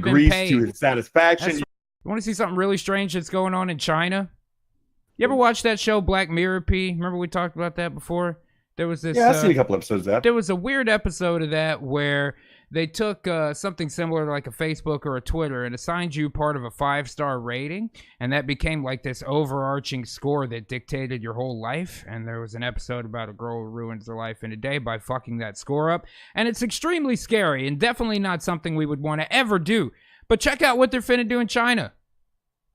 agrees to his satisfaction. You want to see something really strange that's going on in China? You ever watch that show Black Mirror, P? Remember we talked about that before? There was this. Yeah, I've seen a couple episodes of that. There was a weird episode of that where they took something similar to like a Facebook or a Twitter and assigned you part of a 5-star rating, and that became like this overarching score that dictated your whole life. And there was an episode about a girl who ruins her life in a day by fucking that score up, and it's extremely scary and definitely not something we would want to ever do. But check out what they're finna do in China.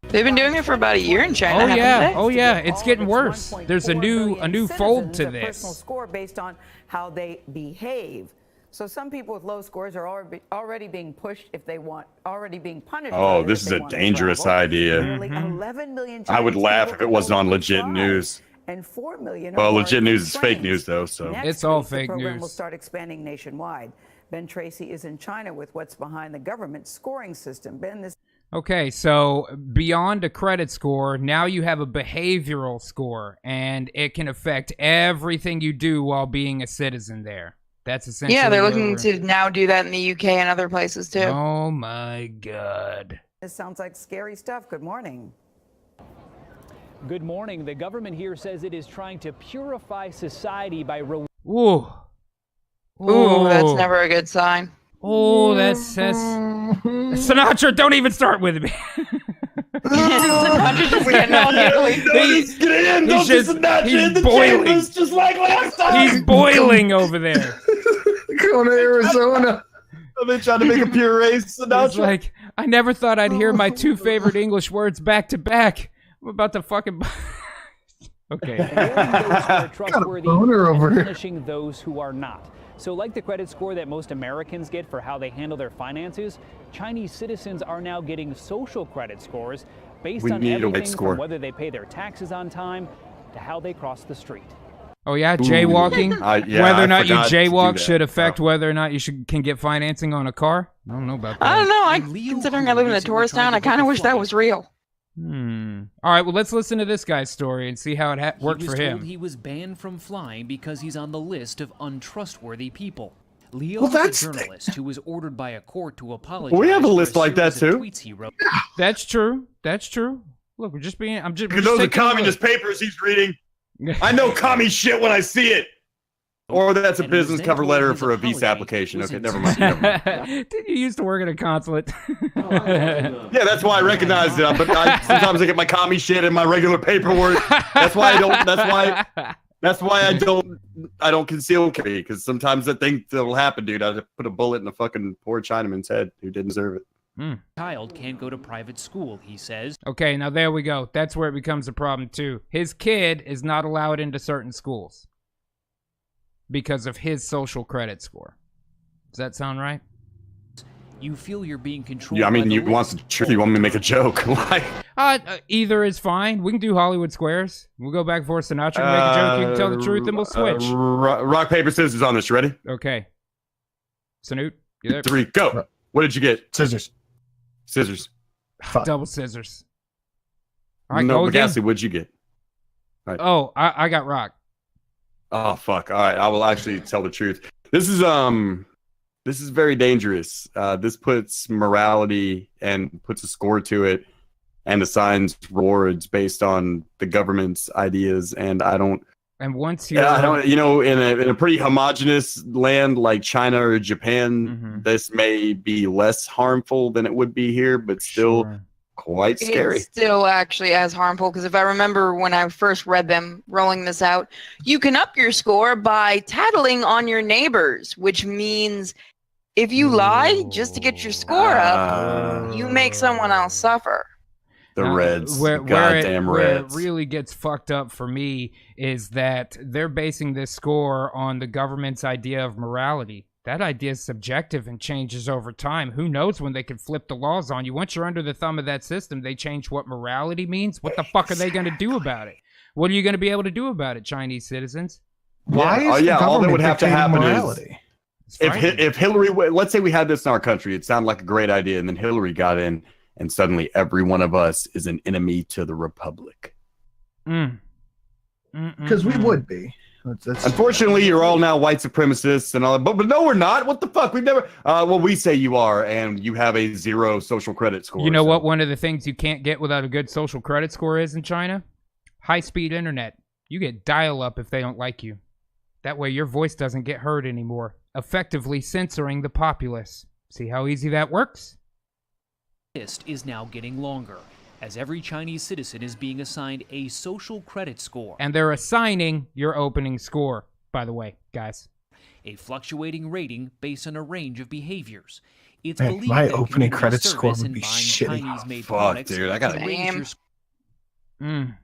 They've been doing it for about a year in China. Oh yeah, it's getting worse. There's a new fold to this. Personal score based on how they behave. So some people with low scores are already being pushed if they want, already being punished. Oh, this is a dangerous idea. Nearly 11 million I would laugh if it wasn't on legit news. And 4 million. Well, legit news is fake news, though. So it's all fake news. The program news. will start expanding nationwide. Ben Tracy is in China with what's behind the government scoring system. Ben, this. Okay, so beyond a credit score, now you have a behavioral score, and it can affect everything you do while being a citizen there. That's essentially. Yeah, they're looking to now do that in the UK and other places too. Oh my God. This sounds like scary stuff. Good morning. Good morning. The government here says it is trying to purify society by. Ooh, that's never a good sign. Oh, that's Sinatra. Don't even start with me. Sinatra's just getting on He's boiling. Just like last time. He's boiling over there. Going to Arizona. Are they trying to make a pure race, Sinatra? It's like, I never thought I'd hear my two favorite English words back to back. I'm about to fucking. Okay. Trustworthy and punishing those who are not. So like the credit score that most Americans get for how they handle their finances, Chinese citizens are now getting social credit scores based on everything from whether they pay their taxes on time to how they cross the street. Oh yeah, jaywalking. Whether or not you jaywalk should affect whether or not you can get financing on a car. I don't know about that. I don't know. Considering I live in a tourist town, I kind of wish that was real. All right, well, let's listen to this guy's story and see how it worked for him. He was banned from flying because he's on the list of untrustworthy people. Leo is a journalist who was ordered by a court to apologize. We have a list like that too. That's true. That's true. Look, I'm just. Because those are communist papers he's reading. I know commie shit when I see it. Or that's a business cover letter for a visa application. Okay, never mind. Did you used to work at a consulate? Yeah, that's why I recognized it. But sometimes I get my commie shit in my regular paperwork. That's why I don't. That's why I don't conceal carry, because sometimes I think that'll happen, dude. I put a bullet in a fucking poor Chinaman's head who didn't deserve it. Child can't go to private school, he says. Okay, now there we go. That's where it becomes a problem too. His kid is not allowed into certain schools because of his social credit score. Does that sound right? You feel you're being controlled. Yeah, I mean, you want the truth. You want me to make a joke? Like, either is fine. We can do Hollywood Squares. We'll go back and forth. Sinatra can make a joke. You can tell the truth, and we'll switch. Rock, paper, scissors on this. You ready? Okay. Snoot, you there? 3, go. What did you get? Scissors. Scissors. Double scissors. All right, no, go again. Ghastly, what'd you get? Right. Oh, I got rock. Oh fuck! All right, I will actually tell the truth. This is very dangerous. This puts morality and puts a score to it, and assigns rewards based on the government's ideas. And I don't. And once in a pretty homogenous land like China or Japan, this may be less harmful than it would be here, but still quite scary. It's still actually as harmful, because if I remember when I first read them rolling this out, you can up your score by tattling on your neighbors, which means if you lie just to get your score up, you make someone else suffer. The Reds, where Reds. It really gets fucked up for me is that they're basing this score on the government's idea of morality. That idea is subjective and changes over time. Who knows when they can flip the laws on you? Once you're under the thumb of that system, they change what morality means. What the fuck are they going to do about it? What are you going to be able to do about it, Chinese citizens? Why is all that would have to happen morality? Is if Hillary, let's say we had this in our country, it sounded like a great idea, and then Hillary got in, and suddenly every one of us is an enemy to the Republic. Because we would be. Unfortunately, you're all now white supremacists and all that. But no, we're not. What the fuck? We've never. Well, we say you are, and you have a 0 social credit score. You know what? One of the things you can't get without a good social credit score is in China? High-speed internet. You get dial-up if they don't like you. That way your voice doesn't get heard anymore, effectively censoring the populace. See how easy that works? List is now getting longer, as every Chinese citizen is being assigned a social credit score. And they're assigning your opening score, by the way, guys. A fluctuating rating based on a range of behaviors. It's Man, believed my that opening community credit score service would and be buying shitty. Chinese-made Fuck, products dude, I gotta- can raise your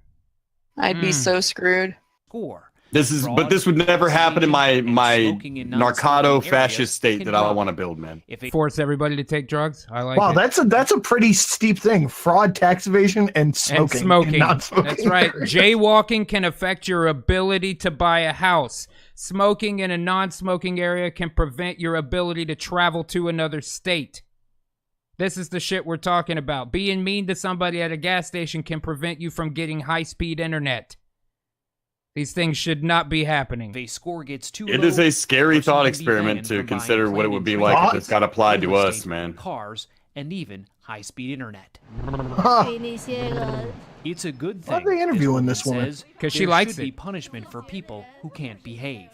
I'd be so screwed. score. But this would never happen in my smoking in narcoto non-smoking fascist areas state can that I drop. want to build, man. If a Force everybody to take drugs. I like Wow, it. that's a pretty steep thing. Fraud, tax evasion, and smoking. And smoking. in non-smoking That's right. areas. Jaywalking can affect your ability to buy a house. Smoking in a non-smoking area can prevent your ability to travel to another state. This is the shit we're talking about. Being mean to somebody at a gas station can prevent you from getting high-speed internet. These things should not be happening. If a score gets too It low, is a scary a person thought can be experiment banned to from buying consider what it would be plane like and if train, this got applied to us, interstate man. Cars and even high-speed internet. Huh. It's a good thing. Why are they interviewing this woman? Because she likes should be it. punishment for people who can't behave.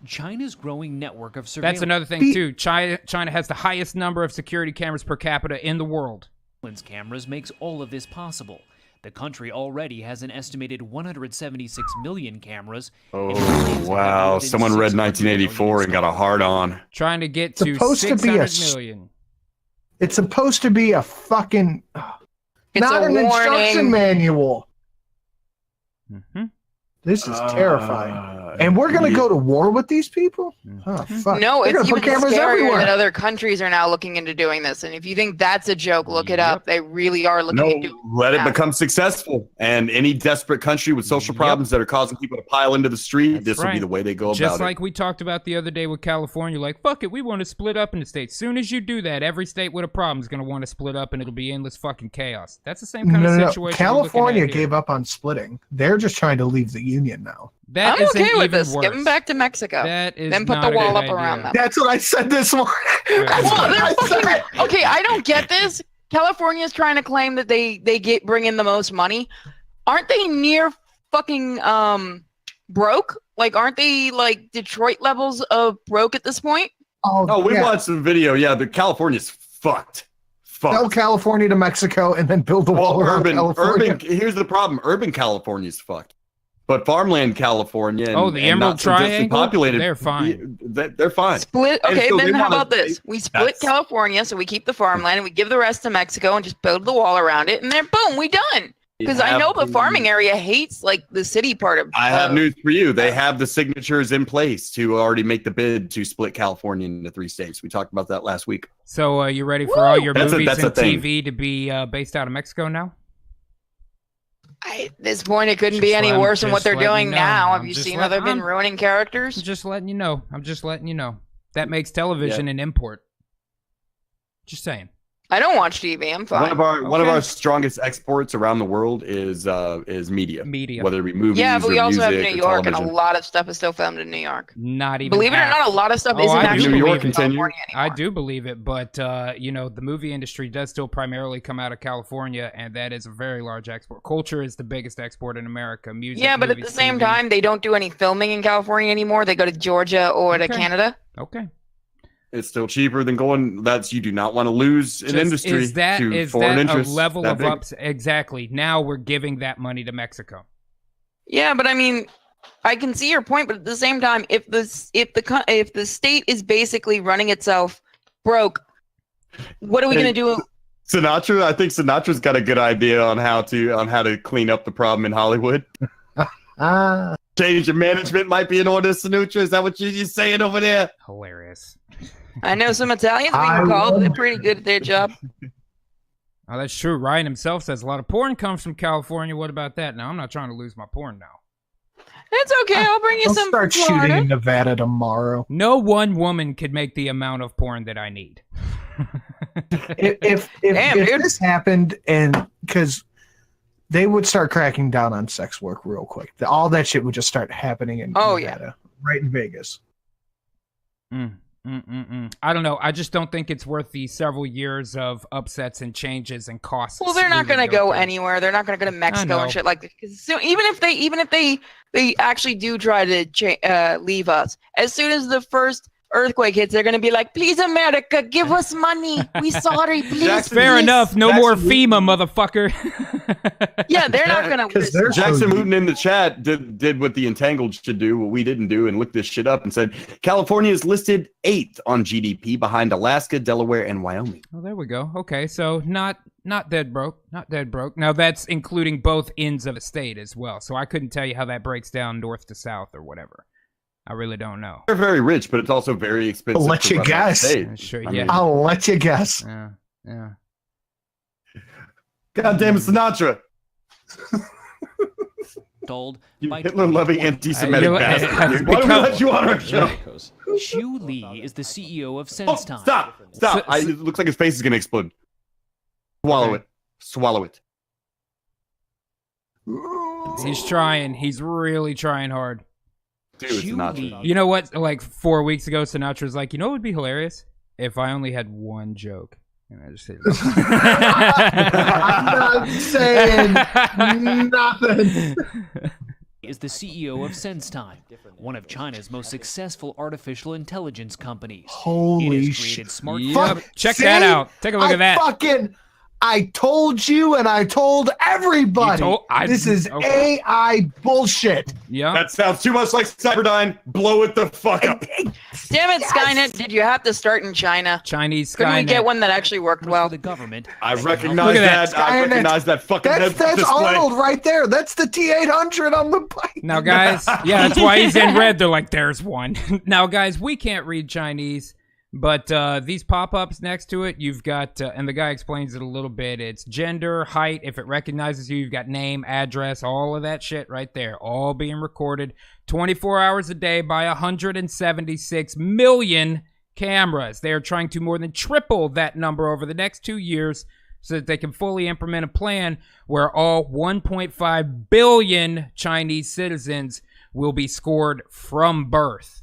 China's growing network of surveillance That's another thing, too. China has the highest number of security cameras per capita in the world. cameras makes all of this possible. The country already has an estimated 176 million cameras. Oh, wow. Someone read 1984 and got a hard on. Trying to get to Supposed to be 600 million. It's supposed to be a fucking... It's not a an instruction warning. manual. Mm-hmm. This is terrifying. And we're going to go to war with these people? Oh, fuck. No, They're it's gonna put even cameras scarier everywhere. that other countries are now looking into doing this. And if you think that's a joke, look it up. They really are looking No, into it. let it now. become successful. And any desperate country with social problems that are causing people to pile into the street, That's this will be right. the way they go Just about like it. we talked about the other day with California, like, fuck it, we want to split up into states. Soon as you do that, every state with a problem is going to want to split up and it'll be endless fucking chaos. That's the same kind of situation. California gave up on splitting. They're just trying to leave the union now. That I'm isn't okay with even this. worse. Give them back to Mexico. That is then put not the a wall good up around idea. them. That's what I said this morning. Well, they're fucking- okay, I don't get this. California's trying to claim that they bring in the most money. Aren't they near fucking broke? Like, aren't they like Detroit levels of broke at this point? Oh, we yeah. watched the video. Yeah, the California's fucked. Sell California to Mexico and then build the wall Well, around California. here's the problem. Urban California's fucked. But farmland California and, Oh, the and Emerald not so densely Triangle? populated, They're fine. They're fine. Split. And Okay, so then they how wanna- about this? We split that's- California, so we keep the farmland, and we give the rest to Mexico, and just build the wall around it, and then boom, we done. Because I know the farming area hates like the city part of. I have news for you. They have the signatures in place to already make the bid to split California into 3 states. We talked about that last week. So you ready for all your That's a- movies that's a and thing. TV to be based out of Mexico now? At this point, it couldn't be Just any let- worse than what just they're letting doing you know. now. Have I'm you just seen how they've been ruining characters? I'm just letting you know. That makes television an import. Just saying. I don't watch TV. I'm fine. One of our strongest exports around the world is media. Media. Whether it be movies Yeah, but we or also have music New or York, and a television. lot of stuff is still filmed in New York. Not even Believe it or half. not, a lot of stuff Oh, isn't I do actually New York filmed in continue. California anymore. I do believe it, but the movie industry does still primarily come out of California, and that is a very large export. Culture is the biggest export in America. Music, Yeah, but at movies, the same TV. time, they don't do any filming in California anymore. They go to Georgia or to Okay. Canada. Okay. It's still cheaper than going. You do not want to lose an industry Is that to foreign interests. a level that of big. ups? Exactly. Now we're giving that money to Mexico. Yeah, but I mean, I can see your point, but at the same time, if the state is basically running itself broke, what are we going to do? Sinatra, I think Sinatra's got a good idea on how to clean up the problem in Hollywood. Change of management might be in order, Sinatra. Is that what you're saying over there? Hilarious. I know some Italians we can call. They're pretty good at their job. Oh, that's true. Ryan himself says a lot of porn comes from California. What about that? Now, I'm not trying to lose my porn now. It's okay. I'll bring you I'll some start from shooting Florida. in Nevada tomorrow. No one woman could make the amount of porn that I need. If Damn, dude. this happened, and because they would start cracking down on sex work real quick. All that shit would just start happening in Nevada, right in Vegas. I don't know. I just don't think it's worth the several years of upsets and changes and costs. Well, they're not going to go anywhere. They're not going to go to Mexico and shit like that. So even if they actually do try to leave us, as soon as the first earthquake hits, they're going to be like, please, America, give us money. We sorry, please. Fair enough. No more FEMA, motherfucker. Yeah, they're not going to. Jackson Wooten in the chat did what the Entangled should do, what we didn't do, and looked this shit up and said California is listed 8th on GDP behind Alaska, Delaware, and Wyoming. Oh, there we go. Okay, so not dead broke. Not dead broke. Now, that's including both ends of a state as well. So I couldn't tell you how that breaks down north to south or whatever. I really don't know. They're very rich, but it's also very expensive. I'll let you guess. Sure, I mean, I'll let you guess. Yeah. God damn it, Sinatra. Told You by Hitler-loving anti-Semitic bastard. Why do we let you on our show? Xu Li is the CEO of SenseTime. Stop. It looks like his face is going to explode. Swallow it. He's trying. He's really trying hard. Dude, it's Sinatra. You know what? Like 4 weeks ago, Sinatra was like, you know what would be hilarious? If I only had one joke. And I just said, I'm not saying nothing. Is the CEO of SenseTime, one of China's most successful artificial intelligence companies. Holy shit. Check that out. Take a look at that. I told you and I told everybody. This is AI bullshit. Yeah. That sounds too much like Cyberdyne. Blow it the fuck up. Damn it, Skynet. Did you have to start in China? Chinese Skynet. Couldn't we get one that actually worked well? The government. I recognize that. I recognize that fucking That's display. Arnold right there. That's the T-800 on the bike. Now, guys, yeah, that's why he's in red. They're like, there's one. Now, guys, we can't read Chinese. But these pop-ups next to it, you've got, and the guy explains it a little bit, it's gender, height, if it recognizes you, you've got name, address, all of that shit right there, all being recorded 24 hours a day by 176 million cameras. They are trying to more than triple that number over the next 2 years so that they can fully implement a plan where all 1.5 billion Chinese citizens will be scored from birth.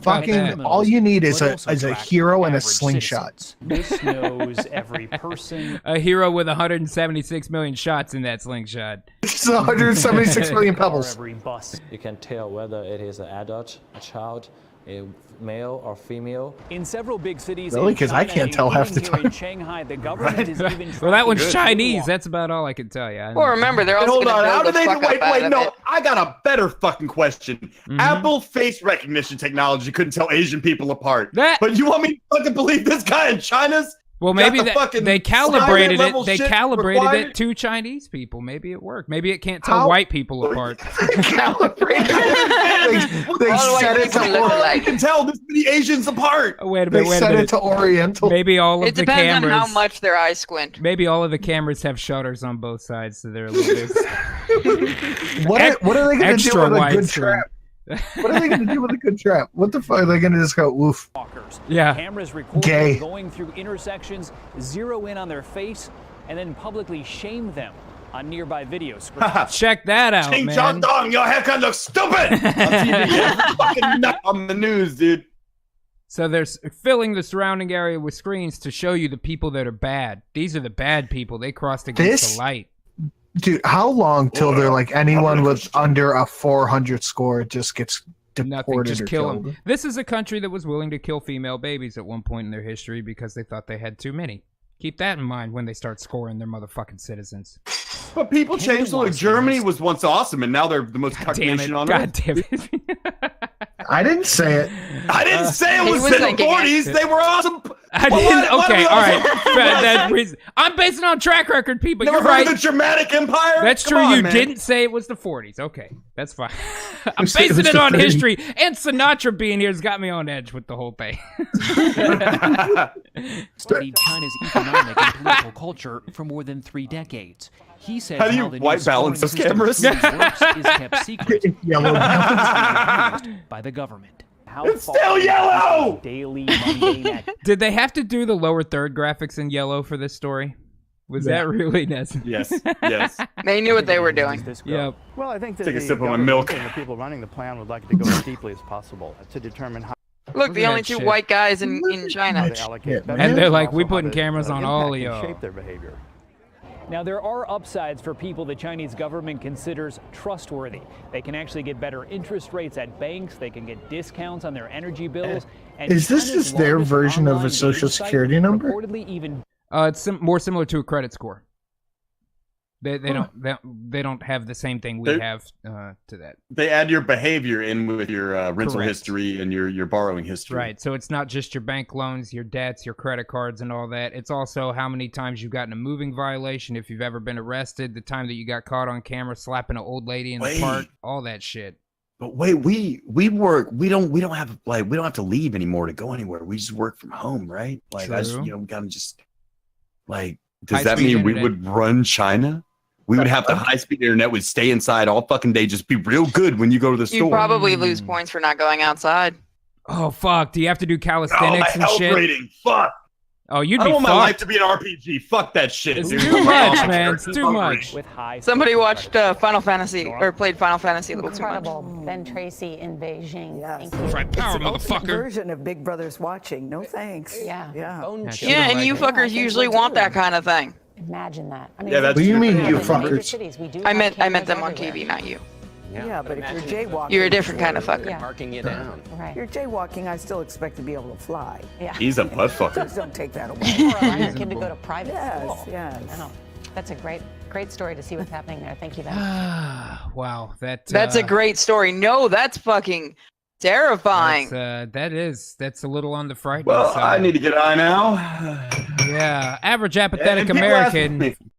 Fucking all you need is a hero and a slingshot. This knows every person. A hero with 176 million shots in that slingshot. It's 176 million pebbles. Every bus. You can tell whether it is an adult, a child, a male or female. In several big cities, really, because I can't tell half the time. In Shanghai, the government is even well, that one's Chinese. That's about all I can tell you. Well, remember, they're also hold on. How do the they? fuck up out Wait. of No, it. I got a better fucking question. Apple face recognition technology couldn't tell Asian people apart. But you want me to fucking believe this guy in China's? Well, maybe they calibrated it. They calibrated it to Chinese people. Maybe it worked. Maybe it can't tell white people apart. Calibrated. They set it to Oriental. You can tell this many Asians apart. Oh, wait a minute. They set it to Oriental. Maybe all of the cameras. It depends on how much their eyes squint. Maybe all of the cameras have shutters on both sides, so they're a little bit. What are they going to do with a good screen. trap? What are they going to do with a good trap? What the fuck are they going to just go woof? Yeah. Cameras record them going through intersections, zero in on their face, and then publicly shame them on nearby video screens. Check that out, Ching man. Chong Dong, your haircut looks stupid. On TV, fucking nut on the news, dude. So they're filling the surrounding area with screens to show you the people that are bad. These are the bad people. They crossed against the light. Dude, how long till they're like anyone with under a 400 score just gets deported? Nothing, just or kill killed? them. This is a country that was willing to kill female babies at one point in their history because they thought they had too many. Keep that in mind when they start scoring their motherfucking citizens. But people change. Like Germany was once awesome, and now they're the most cucked nation on earth. God damn it. I didn't say it. I didn't say it was in the 40s. They were awesome. I didn't. Okay, all right. I'm basing it on track record, people. Never You're heard right. of the Germanic Empire? That's Come true. on, You man. didn't say it was the 40s. Okay, that's fine. I'm basing it on history, and Sinatra being here has got me on edge with the whole thing. Studied China's economic and political culture for more than 3 decades. He says how do you the new white balance those cameras? works is kept secret Yellow by the government. It's still yellow! Daily mundane Did they have to do the lower third graphics in yellow for this story? Was that really necessary? Yes. Yes. They knew what they were doing. Yep. Well, I think that Take a sip of my milk. and the people running the plan would like it to go as deeply as possible to determine how Look, the only two white guys in China. to allocate And budgets, they're like, also we how putting to, cameras on all of impact and y'all. shape their behavior. Now, there are upsides for people the Chinese government considers trustworthy. They can actually get better interest rates at banks. They can get discounts on their energy bills. And Is this China's just their largest version of a online social dating site security number? reportedly even It's more similar to a credit score. They don't have the same thing we have to that. They add your behavior in with your rental Correct. history and your borrowing history. Right. So it's not just your bank loans, your debts, your credit cards, and all that. It's also how many times you've gotten a moving violation, if you've ever been arrested, the time that you got caught on camera slapping an old lady in the park, all that shit. But wait, we work. We don't have to leave anymore to go anywhere. We just work from home, right? Like I just, True. we gotta just like. Does that High-speed mean we internet. would run China? We would have the high-speed internet. Would stay inside all fucking day. Just be real good when you go to the You'd store. probably lose points for not going outside. Oh, fuck. Do you have to do Oh, my calisthenics and health shit? rating. Fuck. Oh, you'd I be don't want my life fucked. to be an RPG. Fuck that shit, It's dude. too much, man. It's too much. with high Somebody social watched credit Final Fantasy or played Final Fantasy a little too much. Incredible. Ben Tracy in Beijing. Yes. Thank you. Right power, motherfucker. Version of Big Brother's watching. No thanks. Yeah. Yeah. Yeah, and you fuckers usually want that kind of thing. Imagine that. I mean, Yeah, that's What do you true. mean, you in major fuckers? cities, we do I have meant cameras them on everywhere. TV, not you. Yeah, but if you're jaywalking, You're a different kind of fucker. Yeah. Marking it down. Right. You're jaywalking, I still expect to be able to fly. Yeah. He's a butt fucker. Please don't take that away. Or allow your kid to go to private Yes, school. yes. I know. That's a great story to see what's happening there. Thank you, Ben. Wow. That's a great story. No, that's fucking terrifying. That's a little on the frightening Well, side. I need to get high now. Yeah. Average And apathetic people ask American. me-